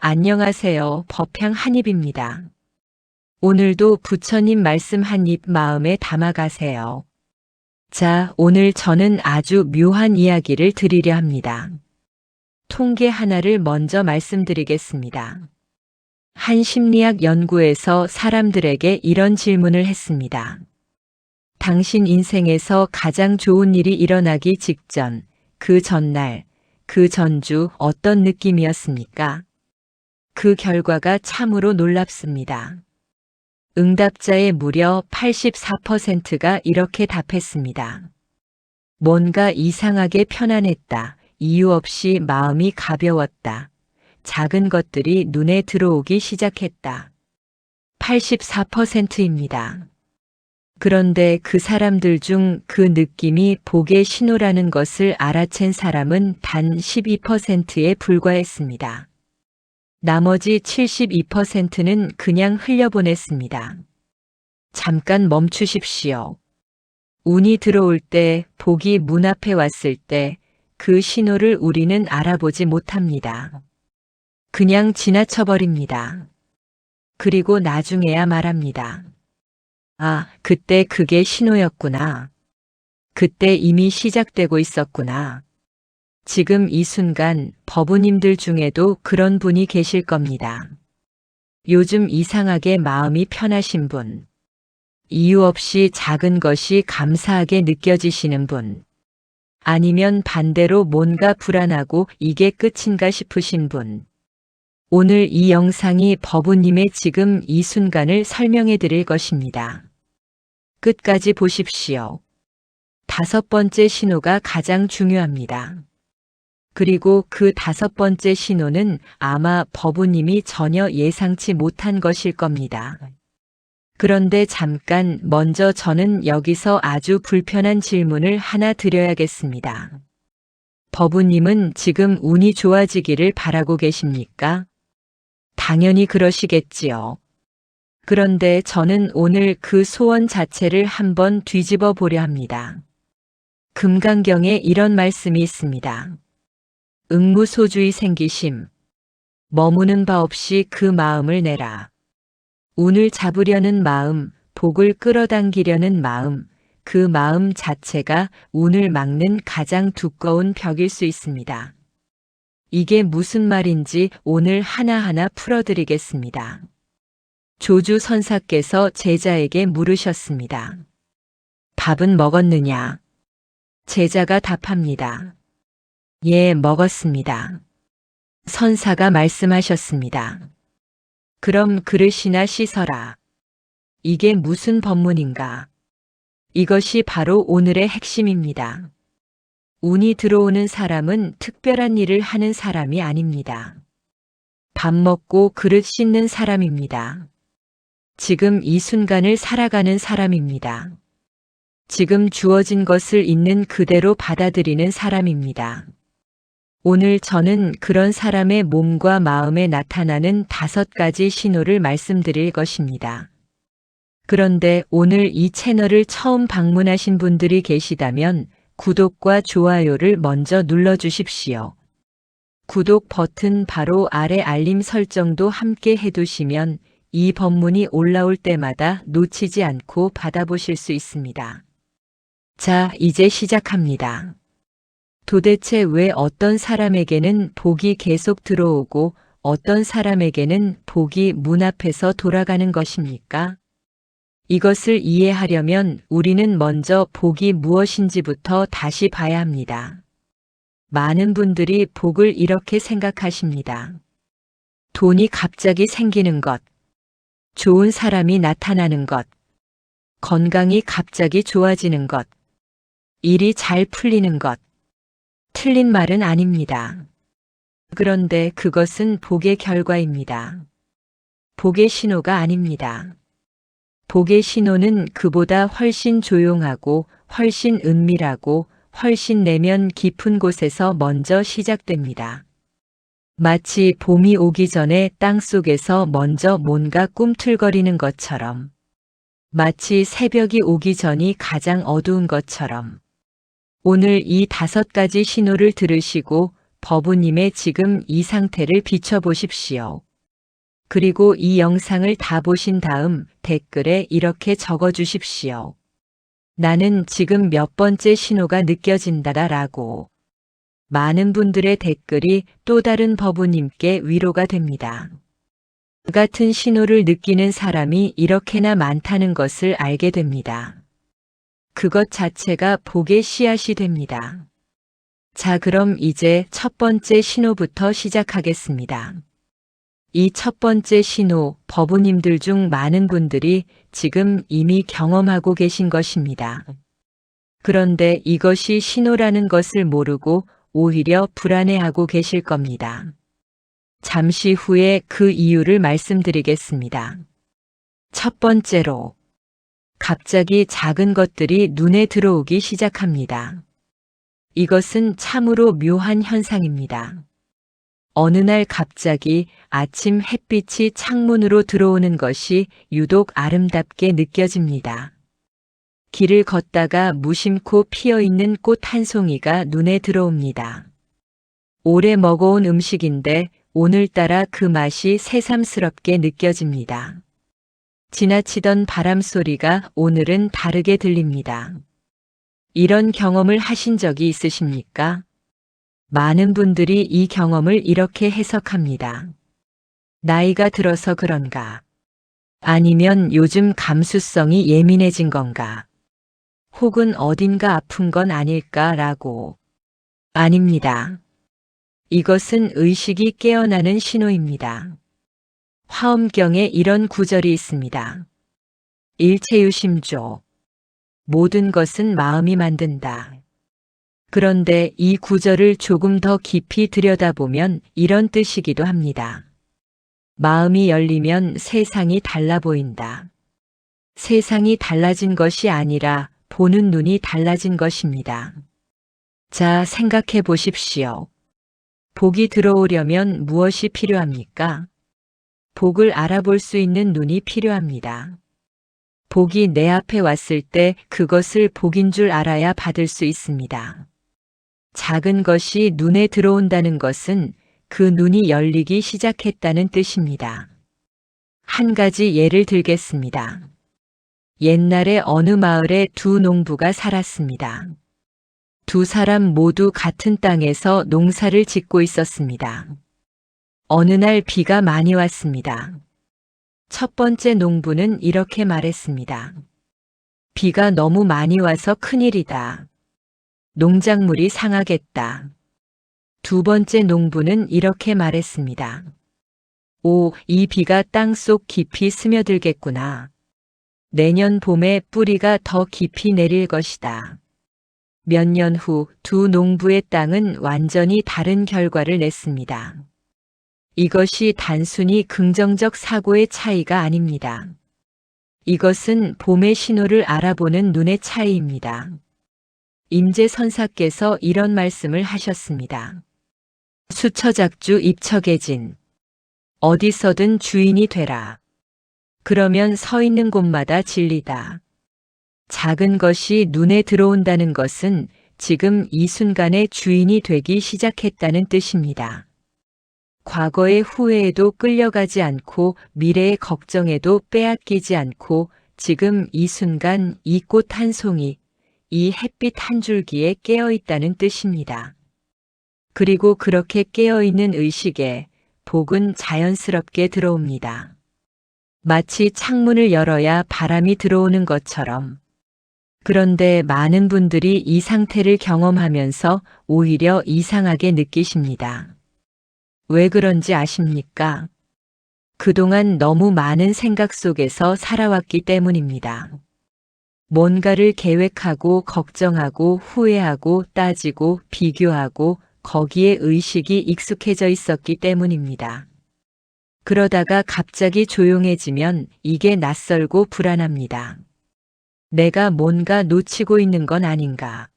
안녕하세요. 법향 한입입니다. 오늘도 부처님 말씀 한 입 마음에 담아가세요. 자, 오늘 저는 아주 묘한 이야기를 드리려 합니다. 통계 하나를 먼저 말씀드리겠습니다. 한 심리학 연구에서 사람들에게 이런 질문을 했습니다. 당신 인생에서 가장 좋은 일이 일어나기 직전, 그 전날, 그 전주 어떤 느낌이었습니까? 그 결과가 참으로 놀랍습니다. 응답자의 무려 84%가 이렇게 답했습니다. 뭔가 이상하게 편안했다. 이유 없이 마음이 가벼웠다. 작은 것들이 눈에 들어오기 시작했다. 84%입니다. 그런데 그 사람들 중 그 느낌이 복의 신호라는 것을 알아챈 사람은 단 12%에 불과했습니다. 나머지 72%는 그냥 흘려보냈습니다. 잠깐 멈추십시오. 운이 들어올 때, 복이 문 앞에 왔을 때, 그 신호를 우리는 알아보지 못합니다. 그냥 지나쳐버립니다. 그리고 나중에야 말합니다. 아, 그때 그게 신호였구나. 그때 이미 시작되고 있었구나. 지금 이 순간 법우님들 중에도 그런 분이 계실 겁니다. 요즘 이상하게 마음이 편하신 분, 이유 없이 작은 것이 감사하게 느껴지시는 분, 아니면 반대로 뭔가 불안하고 이게 끝인가 싶으신 분. 오늘 이 영상이 법우님의 지금 이 순간을 설명해 드릴 것입니다. 끝까지 보십시오. 5번째 신호가 가장 중요합니다. 그리고 그 5번째 신호는 아마 법우님이 전혀 예상치 못한 것일 겁니다. 그런데 잠깐 먼저 저는 여기서 아주 불편한 질문을 하나 드려야겠습니다. 법우님은 지금 운이 좋아지기를 바라고 계십니까? 당연히 그러시겠지요. 그런데 저는 오늘 그 소원 자체를 한번 뒤집어 보려 합니다. 금강경에 이런 말씀이 있습니다. 응무소주의 생기심, 머무는 바 없이 그 마음을 내라. 운을 잡으려는 마음, 복을 끌어당기려는 마음, 그 마음 자체가 운을 막는 가장 두꺼운 벽일 수 있습니다. 이게 무슨 말인지 오늘 하나하나 풀어드리겠습니다. 조주 선사께서 제자에게 물으셨습니다. 밥은 먹었느냐? 제자가 답합니다. 예, 먹었습니다. 선사가 말씀하셨습니다. 그럼 그릇이나 씻어라. 이게 무슨 법문인가? 이것이 바로 오늘의 핵심입니다. 운이 들어오는 사람은 특별한 일을 하는 사람이 아닙니다. 밥 먹고 그릇 씻는 사람입니다. 지금 이 순간을 살아가는 사람입니다. 지금 주어진 것을 있는 그대로 받아들이는 사람입니다. 오늘 저는 그런 사람의 몸과 마음에 나타나는 5가지 신호를 말씀드릴 것입니다. 그런데 오늘 이 채널을 처음 방문하신 분들이 계시다면 구독과 좋아요를 먼저 눌러주십시오. 구독 버튼 바로 아래 알림 설정도 함께 해두시면 이 법문이 올라올 때마다 놓치지 않고 받아보실 수 있습니다. 자, 이제 시작합니다. 도대체 왜 어떤 사람에게는 복이 계속 들어오고 어떤 사람에게는 복이 문 앞에서 돌아가는 것입니까? 이것을 이해하려면 우리는 먼저 복이 무엇인지부터 다시 봐야 합니다. 많은 분들이 복을 이렇게 생각하십니다. 돈이 갑자기 생기는 것, 좋은 사람이 나타나는 것, 건강이 갑자기 좋아지는 것, 일이 잘 풀리는 것. 틀린 말은 아닙니다. 그런데 그것은 복의 결과입니다. 복의 신호가 아닙니다. 복의 신호는 그보다 훨씬 조용하고 훨씬 은밀하고 훨씬 내면 깊은 곳에서 먼저 시작됩니다. 마치 봄이 오기 전에 땅속에서 먼저 뭔가 꿈틀거리는 것처럼, 마치 새벽이 오기 전이 가장 어두운 것처럼, 오늘 이 5가지 신호를 들으시고 버부님의 지금 이 상태를 비춰보십시오. 그리고 이 영상을 다 보신 다음 댓글에 이렇게 적어주십시오. 나는 지금 몇 번째 신호가 느껴진다라고. 많은 분들의 댓글이 또 다른 버부님께 위로가 됩니다. 그 같은 신호를 느끼는 사람이 이렇게나 많다는 것을 알게 됩니다. 그것 자체가 복의 씨앗이 됩니다. 자, 그럼 이제 첫 번째 신호부터 시작하겠습니다. 이 첫 번째 신호, 버부님들 중 많은 분들이 지금 이미 경험하고 계신 것입니다. 그런데 이것이 신호라는 것을 모르고 오히려 불안해하고 계실 겁니다. 잠시 후에 그 이유를 말씀드리겠습니다. 첫 번째로, 갑자기 작은 것들이 눈에 들어오기 시작합니다. 이것은 참으로 묘한 현상입니다. 어느 날 갑자기 아침 햇빛이 창문으로 들어오는 것이 유독 아름답게 느껴집니다. 길을 걷다가 무심코 피어있는 꽃 한 송이가 눈에 들어옵니다. 오래 먹어온 음식인데 오늘따라 그 맛이 새삼스럽게 느껴집니다. 지나치던 바람 소리가 오늘은 다르게 들립니다. 이런 경험을 하신 적이 있으십니까? 많은 분들이 이 경험을 이렇게 해석합니다. 나이가 들어서 그런가? 아니면 요즘 감수성이 예민해진 건가? 혹은 어딘가 아픈 건 아닐까라고. 아닙니다. 이것은 의식이 깨어나는 신호입니다. 화엄경에 이런 구절이 있습니다. 일체유심조. 모든 것은 마음이 만든다. 그런데 이 구절을 조금 더 깊이 들여다보면 이런 뜻이기도 합니다. 마음이 열리면 세상이 달라 보인다. 세상이 달라진 것이 아니라 보는 눈이 달라진 것입니다. 자, 생각해 보십시오. 복이 들어오려면 무엇이 필요합니까? 복을 알아볼 수 있는 눈이 필요합니다. 복이 내 앞에 왔을 때 그것을 복인 줄 알아야 받을 수 있습니다. 작은 것이 눈에 들어온다는 것은 그 눈이 열리기 시작했다는 뜻입니다. 한 가지 예를 들겠습니다. 옛날에 어느 마을에 두 농부가 살았습니다. 두 사람 모두 같은 땅에서 농사를 짓고 있었습니다. 어느 날 비가 많이 왔습니다. 첫 번째 농부는 이렇게 말했습니다. 비가 너무 많이 와서 큰일이다. 농작물이 상하겠다. 두 번째 농부는 이렇게 말했습니다. 오, 이 비가 땅속 깊이 스며들겠구나. 내년 봄에 뿌리가 더 깊이 내릴 것이다. 몇 년 후 두 농부의 땅은 완전히 다른 결과를 냈습니다. 이것이 단순히 긍정적 사고의 차이가 아닙니다. 이것은 봄의 신호를 알아보는 눈의 차이입니다. 임재선사께서 이런 말씀을 하셨습니다. 수처작주 입처계진. 어디서든 주인이 되라. 그러면 서 있는 곳마다 진리다. 작은 것이 눈에 들어온다는 것은 지금 이 순간에 주인이 되기 시작했다는 뜻입니다. 과거의 후회에도 끌려가지 않고 미래의 걱정에도 빼앗기지 않고 지금 이 순간 이 꽃 한 송이, 이 햇빛 한 줄기에 깨어있다는 뜻입니다. 그리고 그렇게 깨어있는 의식에 복은 자연스럽게 들어옵니다. 마치 창문을 열어야 바람이 들어오는 것처럼. 그런데 많은 분들이 이 상태를 경험하면서 오히려 이상하게 느끼십니다. 왜 그런지 아십니까? 그동안 너무 많은 생각 속에서 살아왔기 때문입니다. 뭔가를 계획하고 걱정하고 후회하고 따지고 비교하고 거기에 의식이 익숙해져 있었기 때문입니다. 그러다가 갑자기 조용해지면 이게 낯설고 불안합니다. 내가 뭔가 놓치고 있는 건 아닌가?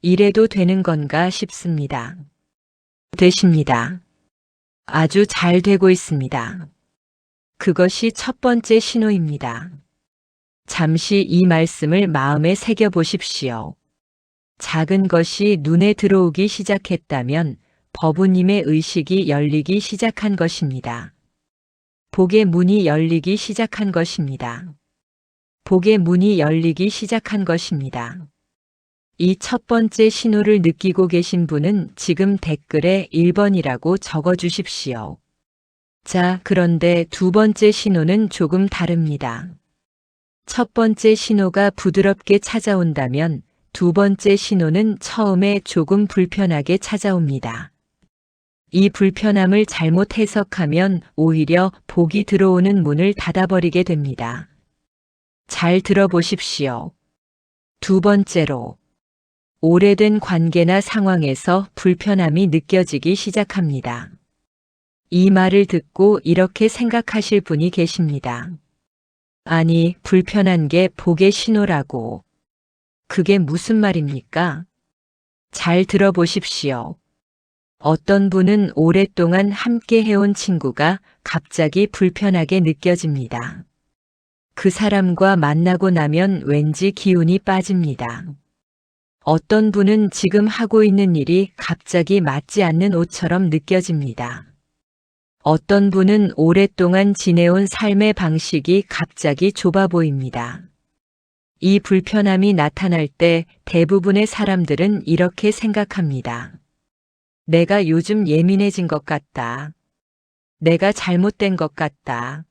이래도 되는 건가 싶습니다. 되십니다. 아주 잘 되고 있습니다. 그것이 첫 번째 신호입니다. 잠시 이 말씀을 마음에 새겨 보십시오. 작은 것이 눈에 들어오기 시작했다면 법우님의 의식이 열리기 시작한 것입니다. 복의 문이 열리기 시작한 것입니다. 복의 문이 열리기 시작한 것입니다. 이 첫 번째 신호를 느끼고 계신 분은 지금 댓글에 1번이라고 적어 주십시오. 자, 그런데 두 번째 신호는 조금 다릅니다. 첫 번째 신호가 부드럽게 찾아온다면 두 번째 신호는 처음에 조금 불편하게 찾아옵니다. 이 불편함을 잘못 해석하면 오히려 복이 들어오는 문을 닫아버리게 됩니다. 잘 들어보십시오. 두 번째로, 오래된 관계나 상황에서 불편함이 느껴지기 시작합니다. 이 말을 듣고 이렇게 생각하실 분이 계십니다. 아니, 불편한 게 복의 신호라고. 그게 무슨 말입니까? 잘 들어보십시오. 어떤 분은 오랫동안 함께 해온 친구가 갑자기 불편하게 느껴집니다. 그 사람과 만나고 나면 왠지 기운이 빠집니다. 어떤 분은 지금 하고 있는 일이 갑자기 맞지 않는 옷처럼 느껴집니다. 어떤 분은 오랫동안 지내온 삶의 방식이 갑자기 좁아 보입니다. 이 불편함이 나타날 때 대부분의 사람들은 이렇게 생각합니다. 내가 요즘 예민해진 것 같다. 내가 잘못된 것 같다.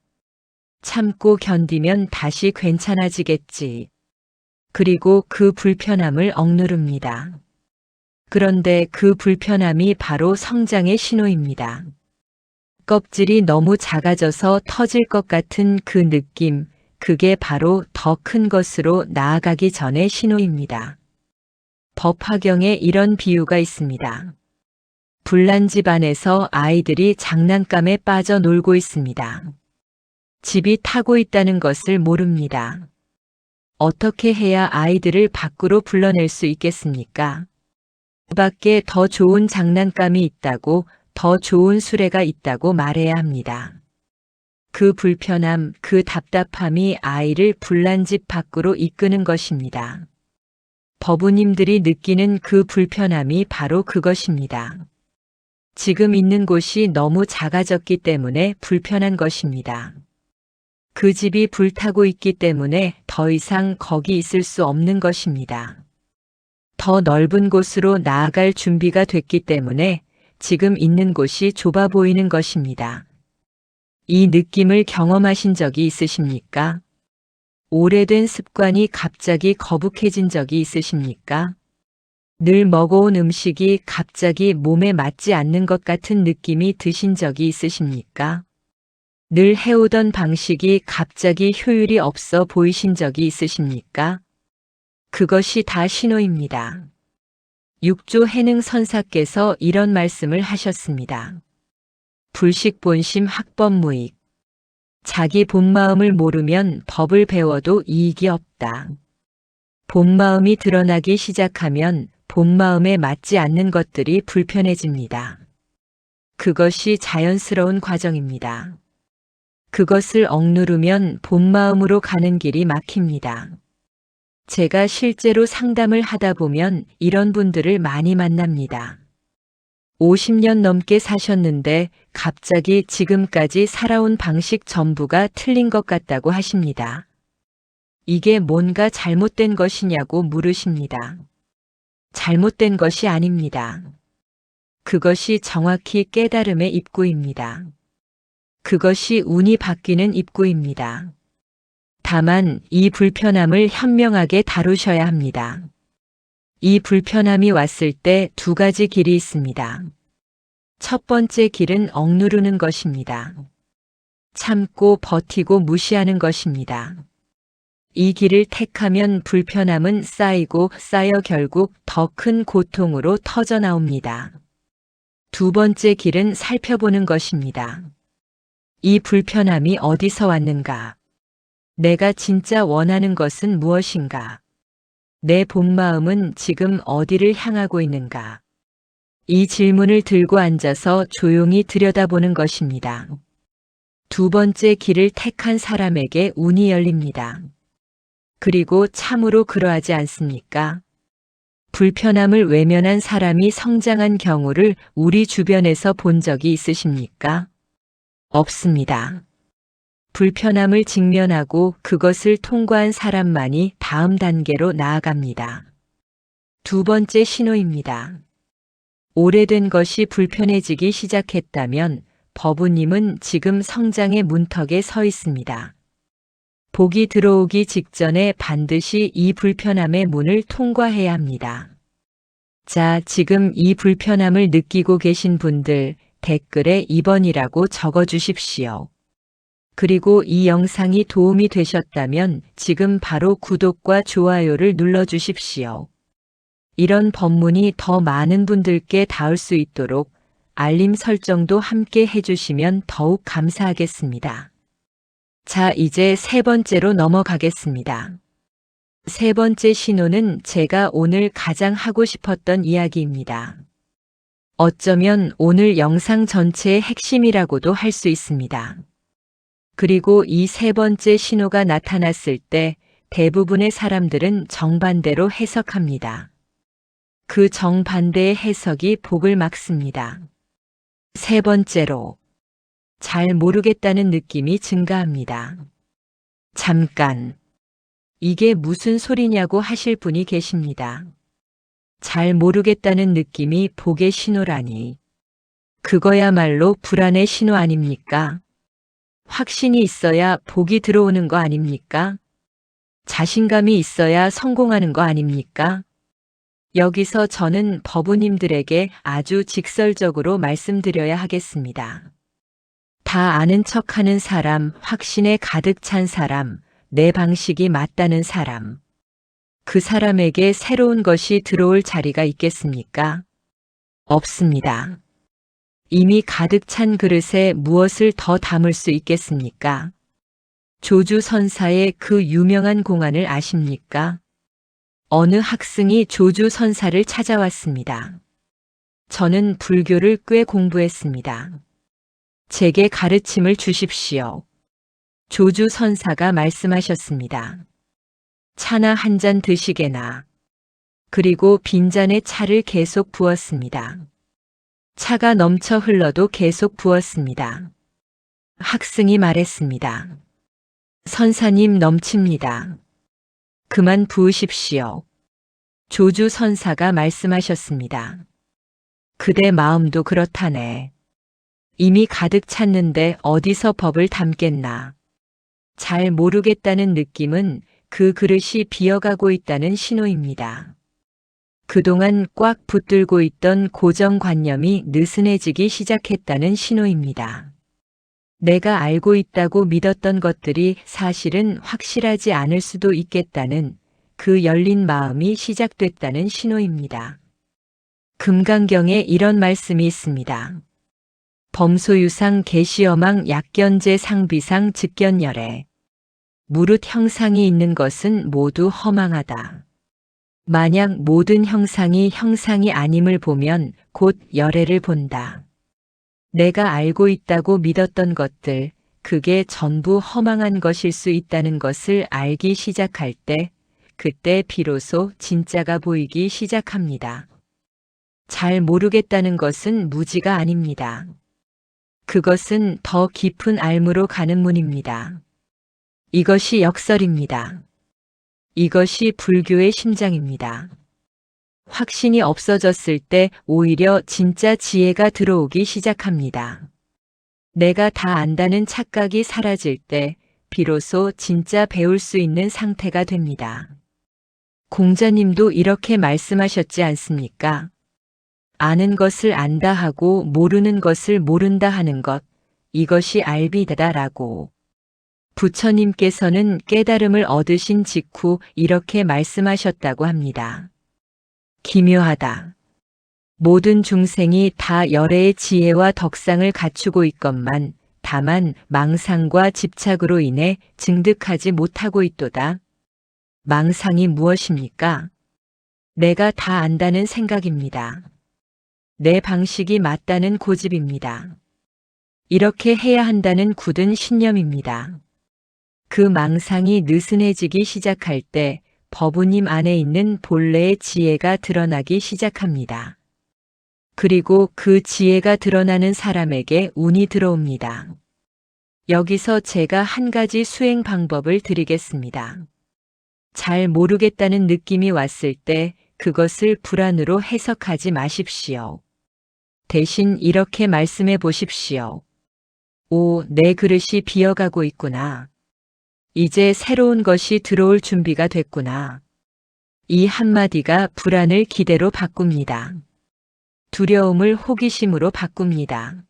참고 견디면 다시 괜찮아지겠지. 그리고 그 불편함을 억누릅니다. 그런데 그 불편함이 바로 성장의 신호입니다. 껍질이 너무 작아져서 터질 것 같은 그 느낌, 그게 바로 더 큰 것으로 나아가기 전의 신호입니다. 법화경에 이런 비유가 있습니다. 불난 집 안에서 아이들이 장난감에 빠져 놀고 있습니다. 집이 타고 있다는 것을 모릅니다. 어떻게 해야 아이들을 밖으로 불러낼 수 있겠습니까? 그 밖에 더 좋은 장난감이 있다고, 더 좋은 수레가 있다고 말해야 합니다. 그 불편함, 그 답답함이 아이를 불난 집 밖으로 이끄는 것입니다. 법우님들이 느끼는 그 불편함이 바로 그것입니다. 지금 있는 곳이 너무 작아졌기 때문에 불편한 것입니다. 그 집이 불타고 있기 때문에 더 이상 거기 있을 수 없는 것입니다. 더 넓은 곳으로 나아갈 준비가 됐기 때문에 지금 있는 곳이 좁아 보이는 것입니다. 이 느낌을 경험하신 적이 있으십니까? 오래된 습관이 갑자기 거북해진 적이 있으십니까? 늘 먹어온 음식이 갑자기 몸에 맞지 않는 것 같은 느낌이 드신 적이 있으십니까? 늘 해오던 방식이 갑자기 효율이 없어 보이신 적이 있으십니까? 그것이 다 신호입니다. 육조 해능 선사께서 이런 말씀을 하셨습니다. 불식본심 학법무익. 자기 본마음을 모르면 법을 배워도 이익이 없다. 본마음이 드러나기 시작하면 본마음에 맞지 않는 것들이 불편해집니다. 그것이 자연스러운 과정입니다. 그것을 억누르면 본마음으로 가는 길이 막힙니다. 제가 실제로 상담을 하다 보면 이런 분들을 많이 만납니다. 50년 넘게 사셨는데 갑자기 지금까지 살아온 방식 전부가 틀린 것 같다고 하십니다. 이게 뭔가 잘못된 것이냐고 물으십니다. 잘못된 것이 아닙니다. 그것이 정확히 깨달음의 입구입니다. 그것이 운이 바뀌는 입구입니다. 다만 이 불편함을 현명하게 다루셔야 합니다. 이 불편함이 왔을 때 두 가지 길이 있습니다. 첫 번째 길은 억누르는 것입니다. 참고 버티고 무시하는 것입니다. 이 길을 택하면 불편함은 쌓이고 쌓여 결국 더 큰 고통으로 터져 나옵니다. 두 번째 길은 살펴보는 것입니다. 이 불편함이 어디서 왔는가? 내가 진짜 원하는 것은 무엇인가? 내 본마음은 지금 어디를 향하고 있는가? 이 질문을 들고 앉아서 조용히 들여다보는 것입니다. 두 번째 길을 택한 사람에게 운이 열립니다. 그리고 참으로 그러하지 않습니까? 불편함을 외면한 사람이 성장한 경우를 우리 주변에서 본 적이 있으십니까? 없습니다. 불편함을 직면하고 그것을 통과한 사람만이 다음 단계로 나아갑니다. 두 번째 신호입니다. 오래된 것이 불편해지기 시작했다면 버부님은 지금 성장의 문턱에 서 있습니다. 복이 들어오기 직전에 반드시 이 불편함의 문을 통과해야 합니다. 자, 지금 이 불편함을 느끼고 계신 분들 댓글에 2번이라고 적어 주십시오. 그리고 이 영상이 도움이 되셨다면 지금 바로 구독과 좋아요를 눌러 주십시오. 이런 법문이 더 많은 분들께 닿을 수 있도록 알림 설정도 함께 해주시면 더욱 감사하겠습니다. 자, 이제 세 번째로 넘어가겠습니다. 세 번째 신호는 제가 오늘 가장 하고 싶었던 이야기입니다. 어쩌면 오늘 영상 전체의 핵심이라고도 할 수 있습니다. 그리고 이 세 번째 신호가 나타났을 때 대부분의 사람들은 정반대로 해석합니다. 그 정반대의 해석이 복을 막습니다. 세 번째로, 잘 모르겠다는 느낌이 증가합니다. 잠깐, 이게 무슨 소리냐고 하실 분이 계십니다. 잘 모르겠다는 느낌이 복의 신호라니. 그거야말로 불안의 신호 아닙니까? 확신이 있어야 복이 들어오는 거 아닙니까? 자신감이 있어야 성공하는 거 아닙니까? 여기서 저는 버부님들에게 아주 직설적으로 말씀드려야 하겠습니다. 다 아는 척하는 사람, 확신에 가득 찬 사람, 내 방식이 맞다는 사람. 그 사람에게 새로운 것이 들어올 자리가 있겠습니까? 없습니다. 이미 가득 찬 그릇에 무엇을 더 담을 수 있겠습니까? 조주선사의 그 유명한 공안을 아십니까? 어느 학생이 조주선사를 찾아왔습니다. 저는 불교를 꽤 공부했습니다. 제게 가르침을 주십시오. 조주선사가 말씀하셨습니다. 차나 한 잔 드시게나. 그리고 빈잔에 차를 계속 부었습니다. 차가 넘쳐 흘러도 계속 부었습니다. 학생이 말했습니다. 선사님 넘칩니다. 그만 부으십시오. 조주선사가 말씀하셨습니다. 그대 마음도 그렇다네. 이미 가득 찼는데 어디서 법을 담겠나. 잘 모르겠다는 느낌은 그 그릇이 비어가고 있다는 신호입니다. 그동안 꽉 붙들고 있던 고정관념이 느슨해지기 시작했다는 신호입니다. 내가 알고 있다고 믿었던 것들이 사실은 확실하지 않을 수도 있겠다는 그 열린 마음이 시작됐다는 신호입니다. 금강경에 이런 말씀이 있습니다. 범소유상 계시여망 약견제 상비상 즉견열애. 무릇 형상이 있는 것은 모두 허망하다. 만약 모든 형상이 형상이 아님을 보면 곧 열애를 본다. 내가 알고 있다고 믿었던 것들, 그게 전부 허망한 것일 수 있다는 것을 알기 시작할 때, 그때 비로소 진짜가 보이기 시작합니다. 잘 모르겠다는 것은 무지가 아닙니다. 그것은 더 깊은 알무로 가는 문입니다. 이것이 역설입니다. 이것이 불교의 심장입니다. 확신이 없어졌을 때 오히려 진짜 지혜가 들어오기 시작합니다. 내가 다 안다는 착각이 사라질 때 비로소 진짜 배울 수 있는 상태가 됩니다. 공자님도 이렇게 말씀하셨지 않습니까? 아는 것을 안다 하고 모르는 것을 모른다 하는 것, 이것이 알비다라고. 부처님께서는 깨달음을 얻으신 직후 이렇게 말씀하셨다고 합니다. 기묘하다. 모든 중생이 다 열애의 지혜와 덕상을 갖추고 있건만 다만 망상과 집착으로 인해 증득하지 못하고 있도다. 망상이 무엇입니까? 내가 다 안다는 생각입니다. 내 방식이 맞다는 고집입니다. 이렇게 해야 한다는 굳은 신념입니다. 그 망상이 느슨해지기 시작할 때 법우님 안에 있는 본래의 지혜가 드러나기 시작합니다. 그리고 그 지혜가 드러나는 사람에게 운이 들어옵니다. 여기서 제가 한 가지 수행 방법을 드리겠습니다. 잘 모르겠다는 느낌이 왔을 때 그것을 불안으로 해석하지 마십시오. 대신 이렇게 말씀해 보십시오. 오, 내 그릇이 비어가고 있구나. 이제 새로운 것이 들어올 준비가 됐구나. 이 한마디가 불안을 기대로 바꿉니다. 두려움을 호기심으로 바꿉니다.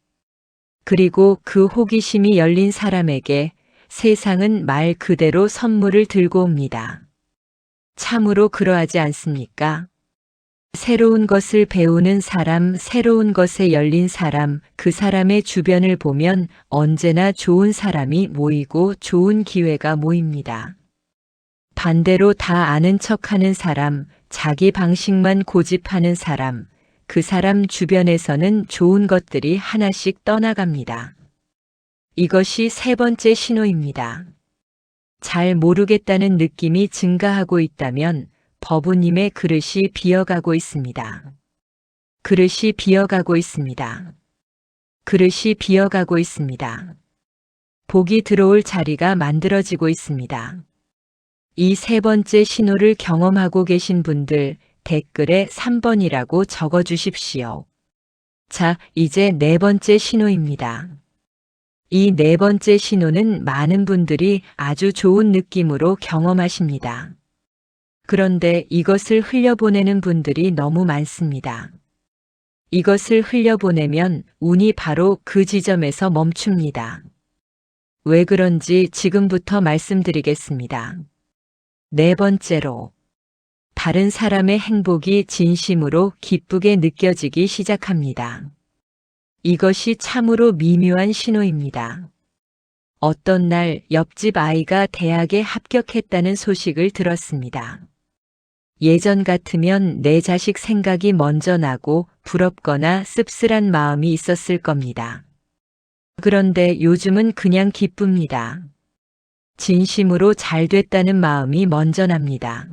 그리고 그 호기심이 열린 사람에게 세상은 말 그대로 선물을 들고 옵니다. 참으로 그러하지 않습니까? 새로운 것을 배우는 사람, 새로운 것에 열린 사람, 그 사람의 주변을 보면 언제나 좋은 사람이 모이고 좋은 기회가 모입니다. 반대로 다 아는 척하는 사람, 자기 방식만 고집하는 사람, 그 사람 주변에서는 좋은 것들이 하나씩 떠나갑니다. 이것이 세 번째 신호입니다. 잘 모르겠다는 느낌이 증가하고 있다면 법우님의 그릇이 비어가고 있습니다. 그릇이 비어가고 있습니다. 그릇이 비어가고 있습니다. 복이 들어올 자리가 만들어지고 있습니다. 이 세 번째 신호를 경험하고 계신 분들 댓글에 3번이라고 적어 주십시오. 자, 이제 네 번째 신호입니다. 이 네 번째 신호는 많은 분들이 아주 좋은 느낌으로 경험하십니다. 그런데 이것을 흘려보내는 분들이 너무 많습니다. 이것을 흘려보내면 운이 바로 그 지점에서 멈춥니다. 왜 그런지 지금부터 말씀드리겠습니다. 네 번째로, 다른 사람의 행복이 진심으로 기쁘게 느껴지기 시작합니다. 이것이 참으로 미묘한 신호입니다. 어떤 날 옆집 아이가 대학에 합격했다는 소식을 들었습니다. 예전 같으면 내 자식 생각이 먼저 나고 부럽거나 씁쓸한 마음이 있었을 겁니다. 그런데 요즘은 그냥 기쁩니다. 진심으로 잘 됐다는 마음이 먼저 납니다.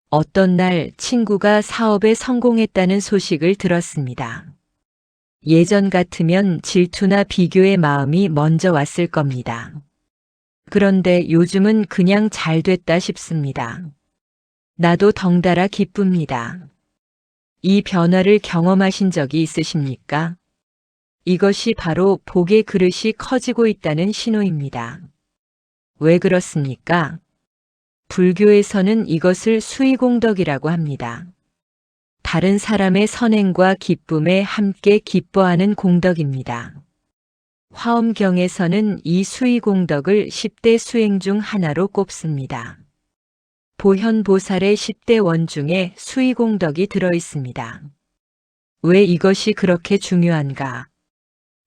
어떤 날 친구가 사업에 성공했다는 소식을 들었습니다. 예전 같으면 질투나 비교의 마음이 먼저 왔을 겁니다. 그런데 요즘은 그냥 잘 됐다 싶습니다. 나도 덩달아 기쁩니다. 이 변화를 경험하신 적이 있으십니까? 이것이 바로 복의 그릇이 커지고 있다는 신호입니다. 왜 그렇습니까? 불교에서는 이것을 수의공덕이라고 합니다. 다른 사람의 선행과 기쁨에 함께 기뻐하는 공덕입니다. 화엄경에서는 이 수의공덕을 10대 수행 중 하나로 꼽습니다. 보현보살의 10대 원 중에 수의공덕이 들어있습니다. 왜 이것이 그렇게 중요한가?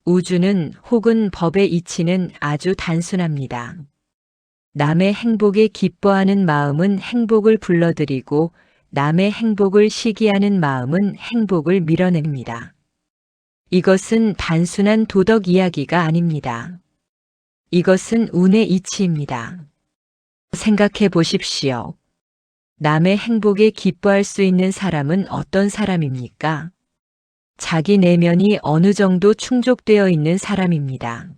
우주는 혹은 법의 이치는 아주 단순합니다. 남의 행복에 기뻐하는 마음은 행복을 불러들이고 남의 행복을 시기하는 마음은 행복을 밀어냅니다. 이것은 단순한 도덕 이야기가 아닙니다. 이것은 운의 이치입니다. 생각해 보십시오. 남의 행복에 기뻐할 수 있는 사람은 어떤 사람입니까? 자기 내면이 어느 정도 충족되어 있는 사람입니다.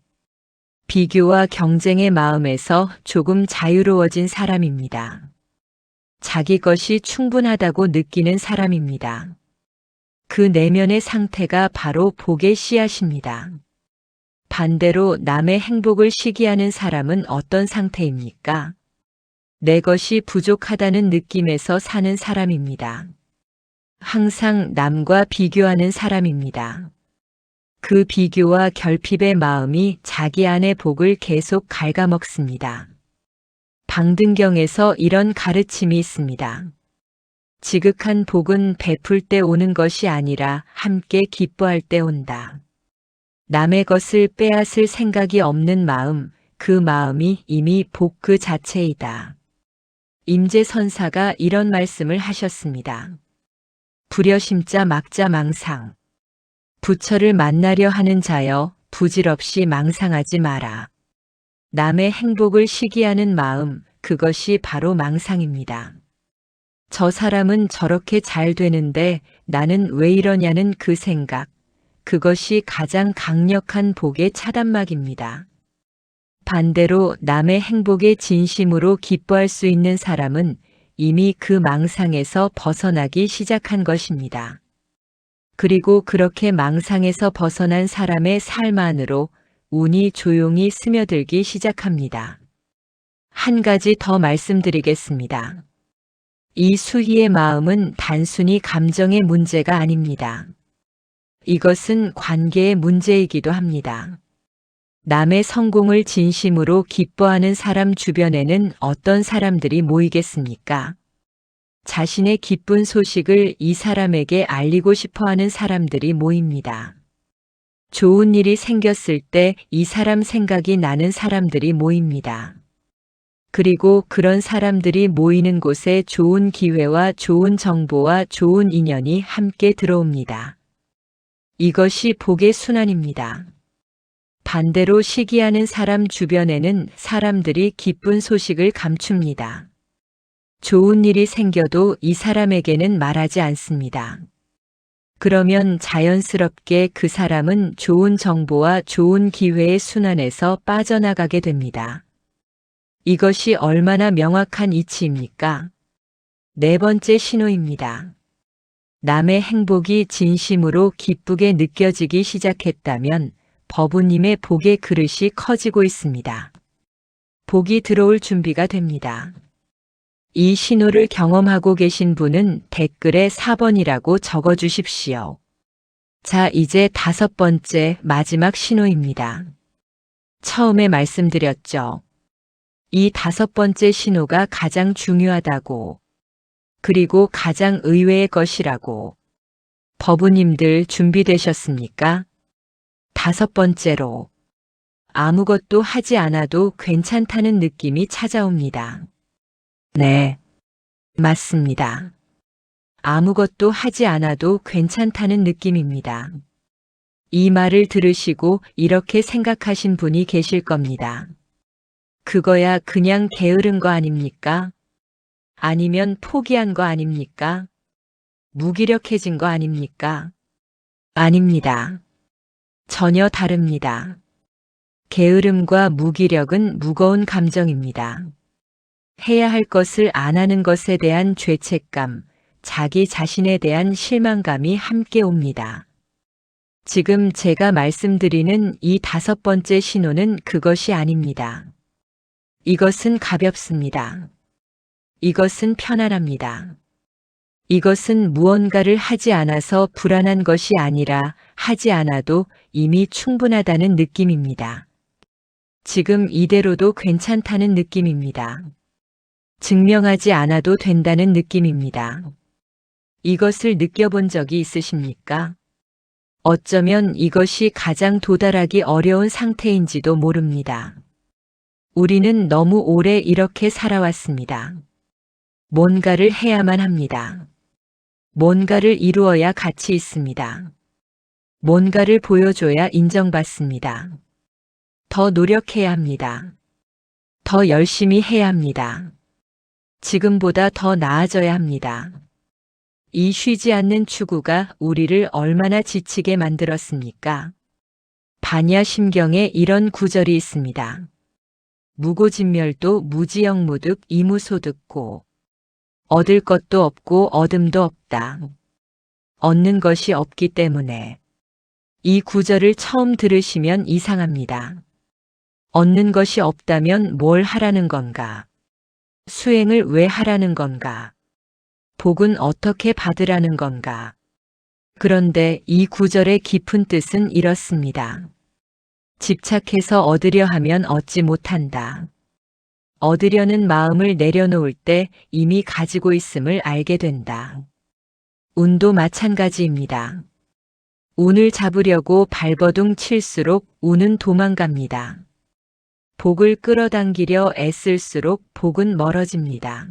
비교와 경쟁의 마음에서 조금 자유로워진 사람입니다. 자기 것이 충분하다고 느끼는 사람입니다. 그 내면의 상태가 바로 복의 씨앗입니다. 반대로 남의 행복을 시기하는 사람은 어떤 상태입니까? 내 것이 부족하다는 느낌에서 사는 사람입니다. 항상 남과 비교하는 사람입니다. 그 비교와 결핍의 마음이 자기 안의 복을 계속 갉아먹습니다. 방등경에서 이런 가르침이 있습니다. 지극한 복은 베풀 때 오는 것이 아니라 함께 기뻐할 때 온다. 남의 것을 빼앗을 생각이 없는 마음, 그 마음이 이미 복 그 자체이다. 임재선사가 이런 말씀을 하셨습니다. 불여심자 막자 망상. 부처를 만나려 하는 자여 부질없이 망상하지 마라. 남의 행복을 시기하는 마음, 그것이 바로 망상입니다. 저 사람은 저렇게 잘 되는데 나는 왜 이러냐는 그 생각. 그것이 가장 강력한 복의 차단막입니다. 반대로 남의 행복에 진심으로 기뻐할 수 있는 사람은 이미 그 망상에서 벗어나기 시작한 것입니다. 그리고 그렇게 망상에서 벗어난 사람의 삶 안으로 운이 조용히 스며들기 시작합니다. 한 가지 더 말씀드리겠습니다. 이 수희의 마음은 단순히 감정의 문제가 아닙니다. 이것은 관계의 문제이기도 합니다. 남의 성공을 진심으로 기뻐하는 사람 주변에는 어떤 사람들이 모이겠습니까? 자신의 기쁜 소식을 이 사람에게 알리고 싶어 하는 사람들이 모입니다. 좋은 일이 생겼을 때 이 사람 생각이 나는 사람들이 모입니다. 그리고 그런 사람들이 모이는 곳에 좋은 기회와 좋은 정보와 좋은 인연이 함께 들어옵니다. 이것이 복의 순환입니다. 반대로 시기하는 사람 주변에는 사람들이 기쁜 소식을 감춥니다. 좋은 일이 생겨도 이 사람에게는 말하지 않습니다. 그러면 자연스럽게 그 사람은 좋은 정보와 좋은 기회의 순환에서 빠져나가게 됩니다. 이것이 얼마나 명확한 이치입니까? 네 번째 신호입니다. 남의 행복이 진심으로 기쁘게 느껴지기 시작했다면 법우님의 복의 그릇이 커지고 있습니다. 복이 들어올 준비가 됩니다. 이 신호를 경험하고 계신 분은 댓글에 4번이라고 적어주십시오. 자, 이제 5번째 마지막 신호입니다. 처음에 말씀드렸죠. 이 5번째 신호가 가장 중요하다고, 그리고 가장 의외의 것이라고. 법우님들 준비되셨습니까? 5번째로, 아무것도 하지 않아도 괜찮다는 느낌이 찾아옵니다. 네, 맞습니다. 아무것도 하지 않아도 괜찮다는 느낌입니다. 이 말을 들으시고 이렇게 생각하신 분이 계실 겁니다. 그거야 그냥 게으른 거 아닙니까? 아니면 포기한 거 아닙니까? 무기력해진 거 아닙니까? 아닙니다. 전혀 다릅니다. 게으름과 무기력은 무거운 감정입니다. 해야 할 것을 안 하는 것에 대한 죄책감, 자기 자신에 대한 실망감이 함께 옵니다. 지금 제가 말씀드리는 이 5번째 신호는 그것이 아닙니다. 이것은 가볍습니다. 이것은 편안합니다. 이것은 무언가를 하지 않아서 불안한 것이 아니라 하지 않아도 이미 충분하다는 느낌입니다. 지금 이대로도 괜찮다는 느낌입니다. 증명하지 않아도 된다는 느낌입니다. 이것을 느껴본 적이 있으십니까? 어쩌면 이것이 가장 도달하기 어려운 상태인지도 모릅니다. 우리는 너무 오래 이렇게 살아왔습니다. 뭔가를 해야만 합니다. 뭔가를 이루어야 가치 있습니다. 뭔가를 보여줘야 인정받습니다. 더 노력해야 합니다. 더 열심히 해야 합니다. 지금보다 더 나아져야 합니다. 이 쉬지 않는 추구가 우리를 얼마나 지치게 만들었습니까? 반야심경에 이런 구절이 있습니다. 무고진멸도 무지영무득 이무소득고 얻을 것도 없고 얻음도 없다. 얻는 것이 없기 때문에. 이 구절을 처음 들으시면 이상합니다. 얻는 것이 없다면 뭘 하라는 건가? 수행을 왜 하라는 건가? 복은 어떻게 받으라는 건가? 그런데 이 구절의 깊은 뜻은 이렇습니다. 집착해서 얻으려 하면 얻지 못한다. 얻으려는 마음을 내려놓을 때 이미 가지고 있음을 알게 된다. 운도 마찬가지입니다. 운을 잡으려고 발버둥 칠수록 운은 도망갑니다. 복을 끌어당기려 애쓸수록 복은 멀어집니다.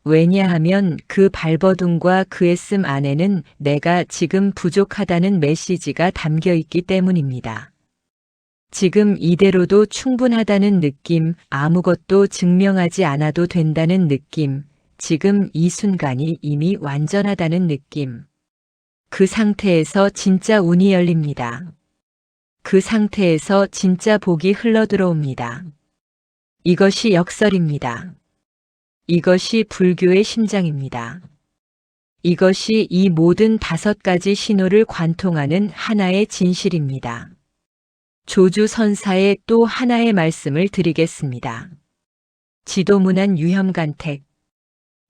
왜냐하면 그 발버둥과 그 애씀 안에는 내가 지금 부족하다는 메시지가 담겨 있기 때문입니다. 지금 이대로도 충분하다는 느낌, 아무것도 증명하지 않아도 된다는 느낌, 지금 이 순간이 이미 완전하다는 느낌. 그 상태에서 진짜 운이 열립니다. 그 상태에서 진짜 복이 흘러들어옵니다. 이것이 역설입니다. 이것이 불교의 심장입니다. 이것이 이 모든 5가지 신호를 관통하는 하나의 진실입니다. 조주선사의 또 하나의 말씀을 드리겠습니다. 지도문안 유혐간택.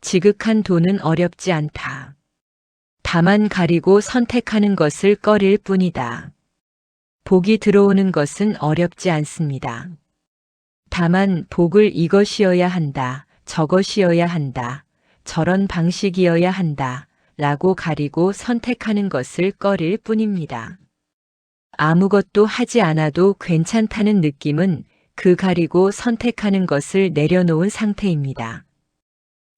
지극한 도는 어렵지 않다. 다만 가리고 선택하는 것을 꺼릴 뿐이다. 복이 들어오는 것은 어렵지 않습니다. 다만 복을 이것이어야 한다, 저것이어야 한다, 저런 방식이어야 한다, 라고 가리고 선택하는 것을 꺼릴 뿐입니다. 아무것도 하지 않아도 괜찮다는 느낌은 그 가리고 선택하는 것을 내려놓은 상태입니다.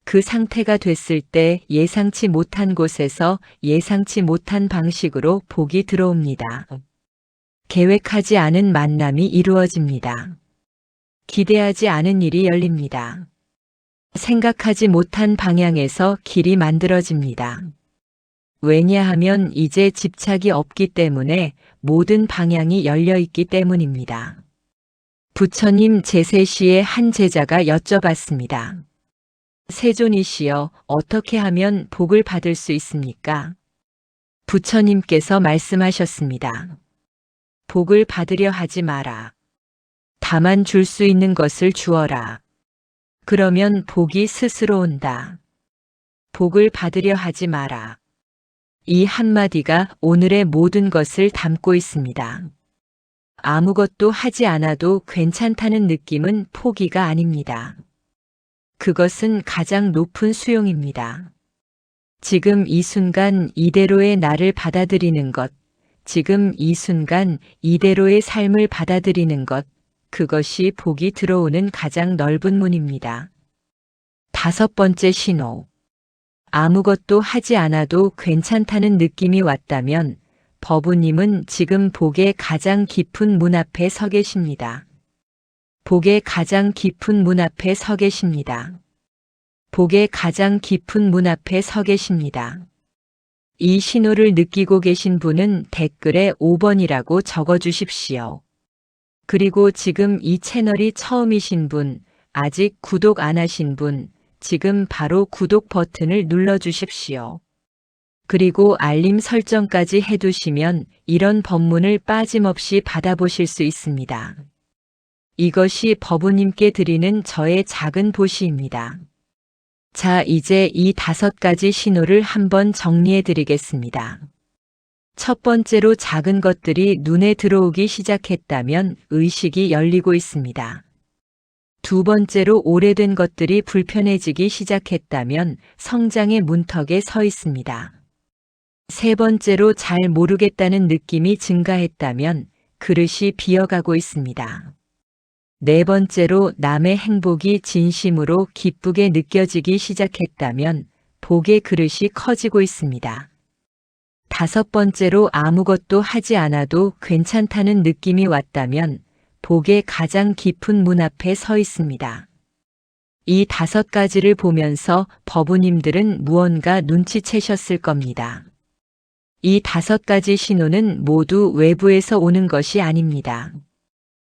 그 상태가 됐을 때 예상치 못한 곳에서 예상치 못한 방식으로 복이 들어옵니다. 계획하지 않은 만남이 이루어집니다. 기대하지 않은 일이 열립니다. 생각하지 못한 방향에서 길이 만들어집니다. 왜냐하면 이제 집착이 없기 때문에 모든 방향이 열려 있기 때문입니다. 부처님 제세시의 한 제자가 여쭤봤습니다. 세존이시여, 어떻게 하면 복을 받을 수 있습니까? 부처님께서 말씀하셨습니다. 복을 받으려 하지 마라. 다만 줄 수 있는 것을 주어라. 그러면 복이 스스로 온다. 복을 받으려 하지 마라. 이 한마디가 오늘의 모든 것을 담고 있습니다. 아무것도 하지 않아도 괜찮다는 느낌은 포기가 아닙니다. 그것은 가장 높은 수용입니다. 지금 이 순간 이대로의 나를 받아들이는 것, 지금 이 순간 이대로의 삶을 받아들이는 것, 그것이 복이 들어오는 가장 넓은 문입니다. 5번째 신호. 아무것도 하지 않아도 괜찮다는 느낌이 왔다면 법우님은 지금 복의 가장 깊은 문 앞에 서 계십니다. 복의 가장 깊은 문 앞에 서 계십니다. 복의 가장 깊은 문 앞에 서 계십니다. 이 신호를 느끼고 계신 분은 댓글에 5번이라고 적어 주십시오. 그리고 지금 이 채널이 처음이신 분, 아직 구독 안 하신 분, 지금 바로 구독 버튼을 눌러 주십시오. 그리고 알림 설정까지 해두시면 이런 법문을 빠짐없이 받아보실 수 있습니다. 이것이 법우님께 드리는 저의 작은 보시입니다. 자, 이제 이 5가지 신호를 한번 정리해 드리겠습니다. 첫 번째로 작은 것들이 눈에 들어오기 시작했다면 의식이 열리고 있습니다. 두 번째로 오래된 것들이 불편해지기 시작했다면 성장의 문턱에 서 있습니다. 세 번째로 잘 모르겠다는 느낌이 증가했다면 그릇이 비어가고 있습니다. 네 번째로 남의 행복이 진심으로 기쁘게 느껴지기 시작했다면 복의 그릇이 커지고 있습니다. 5번째로 아무것도 하지 않아도 괜찮다는 느낌이 왔다면 복의 가장 깊은 문 앞에 서 있습니다. 이 5가지를 보면서 법우님들은 무언가 눈치채셨을 겁니다. 이 5가지 신호는 모두 외부에서 오는 것이 아닙니다.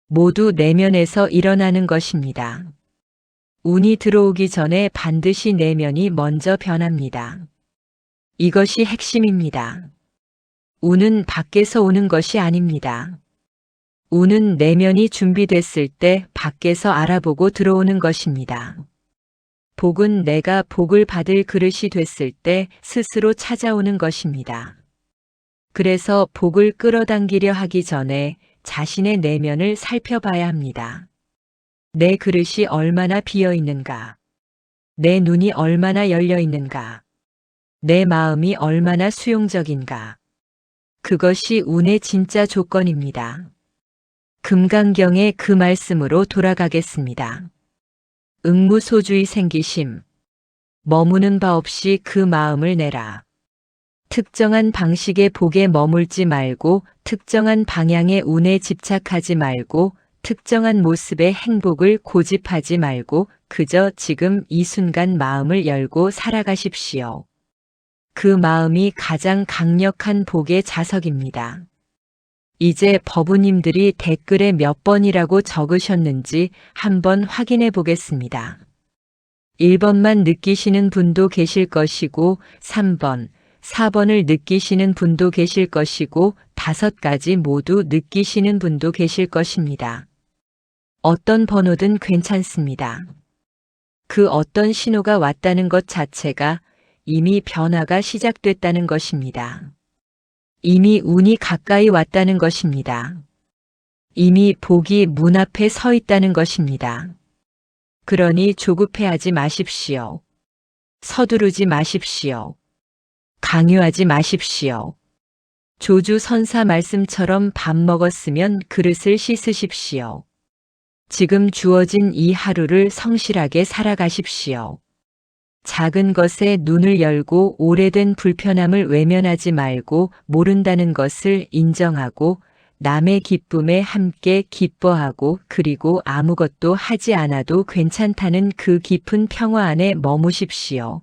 모두 내면에서 일어나는 것입니다. 운이 들어오기 전에 반드시 내면이 먼저 변합니다. 이것이 핵심입니다. 운은 밖에서 오는 것이 아닙니다. 운은 내면이 준비됐을 때 밖에서 알아보고 들어오는 것입니다. 복은 내가 복을 받을 그릇이 됐을 때 스스로 찾아오는 것입니다. 그래서 복을 끌어당기려 하기 전에 자신의 내면을 살펴봐야 합니다. 내 그릇이 얼마나 비어 있는가? 내 눈이 얼마나 열려 있는가? 내 마음이 얼마나 수용적인가? 그것이 운의 진짜 조건입니다. 금강경의 그 말씀으로 돌아가겠습니다. 응무소주의 생기심. 머무는 바 없이 그 마음을 내라. 특정한 방식의 복에 머물지 말고 특정한 방향의 운에 집착하지 말고 특정한 모습의 행복을 고집하지 말고 그저 지금 이 순간 마음을 열고 살아가십시오. 그 마음이 가장 강력한 복의 자석입니다. 이제 법우님들이 댓글에 몇 번이라고 적으셨는지 한번 확인해 보겠습니다. 1번만 느끼시는 분도 계실 것이고 3번, 4번을 느끼시는 분도 계실 것이고 5가지 모두 느끼시는 분도 계실 것입니다. 어떤 번호든 괜찮습니다. 그 어떤 신호가 왔다는 것 자체가 이미 변화가 시작됐다는 것입니다. 이미 운이 가까이 왔다는 것입니다. 이미 복이 문 앞에 서 있다는 것입니다. 그러니 조급해하지 마십시오. 서두르지 마십시오. 강요하지 마십시오. 조주선사 말씀처럼 밥 먹었으면 그릇을 씻으십시오. 지금 주어진 이 하루를 성실하게 살아가십시오. 작은 것에 눈을 열고 오래된 불편함을 외면하지 말고 모른다는 것을 인정하고 남의 기쁨에 함께 기뻐하고 그리고 아무것도 하지 않아도 괜찮다는 그 깊은 평화 안에 머무십시오.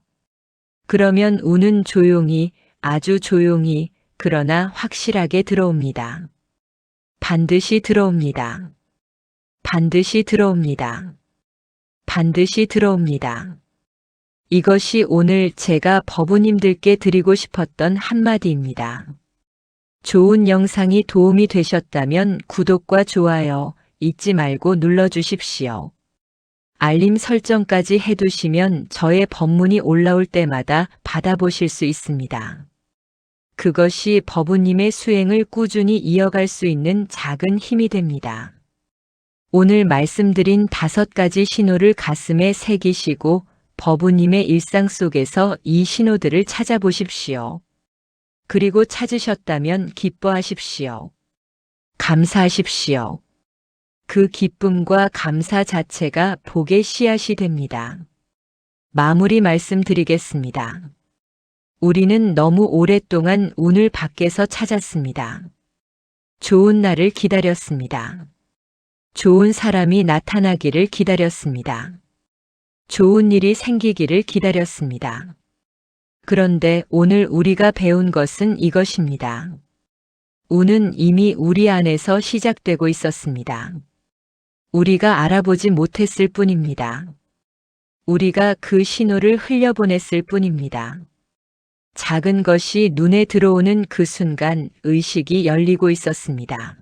그러면 운은 조용히, 아주 조용히, 그러나 확실하게 들어옵니다. 반드시 들어옵니다. 반드시 들어옵니다. 반드시 들어옵니다. 이것이 오늘 제가 법우님들께 드리고 싶었던 한마디입니다. 좋은 영상이 도움이 되셨다면 구독과 좋아요 잊지 말고 눌러주십시오. 알림 설정까지 해두시면 저의 법문이 올라올 때마다 받아보실 수 있습니다. 그것이 법우님의 수행을 꾸준히 이어갈 수 있는 작은 힘이 됩니다. 오늘 말씀드린 5가지 신호를 가슴에 새기시고 법우님의 일상 속에서 이 신호들을 찾아보십시오. 그리고 찾으셨다면 기뻐하십시오. 감사하십시오. 그 기쁨과 감사 자체가 복의 씨앗이 됩니다. 마무리 말씀드리겠습니다. 우리는 너무 오랫동안 운을 밖에서 찾았습니다. 좋은 날을 기다렸습니다. 좋은 사람이 나타나기를 기다렸습니다. 좋은 일이 생기기를 기다렸습니다. 그런데 오늘 우리가 배운 것은 이것입니다. 운은 이미 우리 안에서 시작되고 있었습니다. 우리가 알아보지 못했을 뿐입니다. 우리가 그 신호를 흘려보냈을 뿐입니다. 작은 것이 눈에 들어오는 그 순간 의식이 열리고 있었습니다.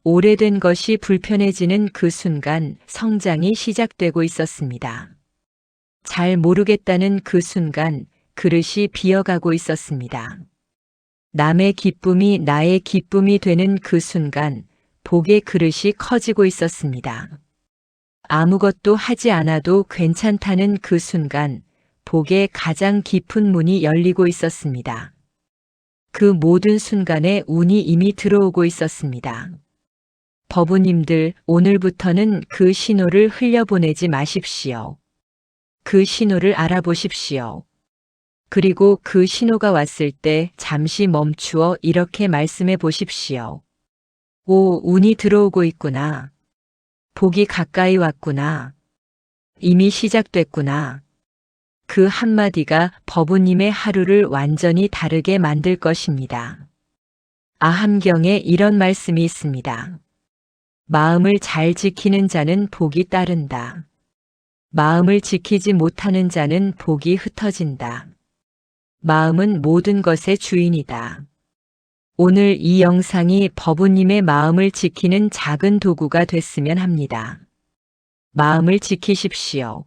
오래된 것이 불편해지는 그 순간 성장이 시작되고 있었습니다. 잘 모르겠다는 그 순간 그릇이 비어가고 있었습니다. 남의 기쁨이 나의 기쁨이 되는 그 순간 복의 그릇이 커지고 있었습니다. 아무것도 하지 않아도 괜찮다는 그 순간 복의 가장 깊은 문이 열리고 있었습니다. 그 모든 순간에 운이 이미 들어오고 있었습니다. 법우님들, 오늘부터는 그 신호를 흘려보내지 마십시오. 그 신호를 알아보십시오. 그리고 그 신호가 왔을 때 잠시 멈추어 이렇게 말씀해 보십시오. 오, 운이 들어오고 있구나. 복이 가까이 왔구나. 이미 시작됐구나. 그 한마디가 법우님의 하루를 완전히 다르게 만들 것입니다. 아함경에 이런 말씀이 있습니다. 마음을 잘 지키는 자는 복이 따른다. 마음을 지키지 못하는 자는 복이 흩어진다. 마음은 모든 것의 주인이다. 오늘 이 영상이 법우님의 마음을 지키는 작은 도구가 됐으면 합니다. 마음을 지키십시오.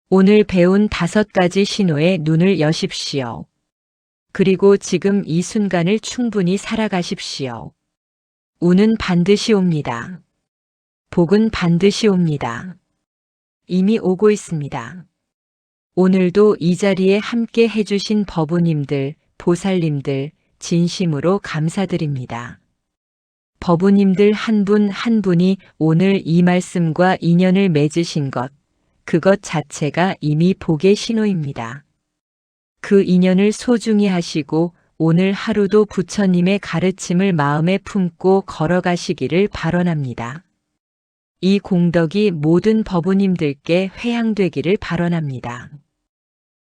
오늘 배운 5가지 신호에 눈을 여십시오. 그리고 지금 이 순간을 충분히 살아가십시오. 운은 반드시 옵니다. 복은 반드시 옵니다. 이미 오고 있습니다. 오늘도 이 자리에 함께 해주신 법우님들, 보살님들 진심으로 감사드립니다. 법우님들 한 분 한 분이 오늘 이 말씀과 인연을 맺으신 것, 그것 자체가 이미 복의 신호입니다. 그 인연을 소중히 하시고 오늘 하루도 부처님의 가르침을 마음에 품고 걸어가시기를 발언합니다. 이 공덕이 모든 법우님들께 회양되기를 발언합니다.